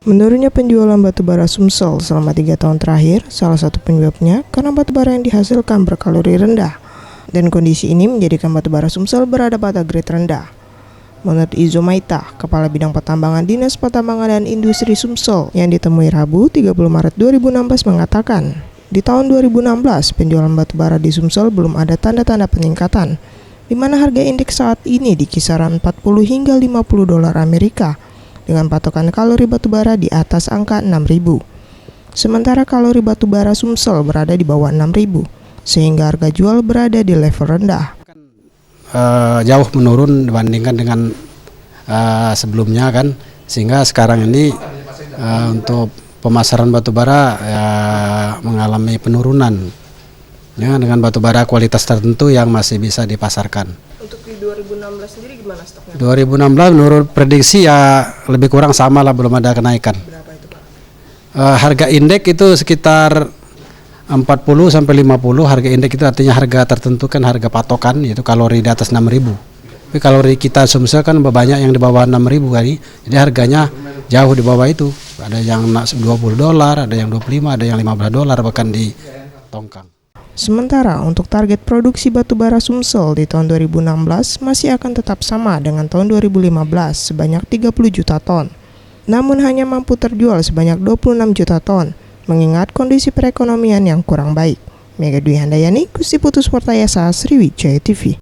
Menurutnya penjualan batubara Sumsel selama 3 tahun terakhir, salah satu penyebabnya karena batubara yang dihasilkan berkalori rendah. Dan kondisi ini menjadikan batubara Sumsel berada pada grade rendah. Menurut Izo Maita, Kepala Bidang Pertambangan Dinas Pertambangan dan Industri Sumsel yang ditemui Rabu 30 Maret 2016 mengatakan, di tahun 2016 penjualan batubara di Sumsel belum ada tanda-tanda peningkatan, di mana harga indeks saat ini di kisaran 40 hingga 50 dolar Amerika dengan patokan kalori batubara di atas angka 6.000. Sementara kalori batubara Sumsel berada di bawah 6.000, sehingga harga jual berada di level rendah. Jauh menurun dibandingkan dengan sebelumnya kan, sehingga sekarang ini untuk pemasaran batubara mengalami penurunan ya, dengan batubara kualitas tertentu yang masih bisa dipasarkan. Untuk di 2016 sendiri gimana stoknya? 2016 menurut prediksi ya lebih kurang sama lah, belum ada kenaikan. Berapa itu, Pak? Harga indeks itu sekitar 40 sampai 50. Harga indeks itu artinya harga tertentu kan, harga patokan, yaitu kalori di atas 6.000. Tapi kalori kita Sumsel kan banyak yang di bawah 6.000 kali. Jadi harganya jauh di bawah itu. Ada yang 20 dolar, ada yang 25, ada yang 15 dolar bahkan di tongkang. Sementara untuk target produksi batubara Sumsel di tahun 2016 masih akan tetap sama dengan tahun 2015 sebanyak 30 juta ton. Namun hanya mampu terjual sebanyak 26 juta ton, mengingat kondisi perekonomian yang kurang baik. Mega Dwi Handayani, Gusti Putus Pertayasa, Sriwijaya TV.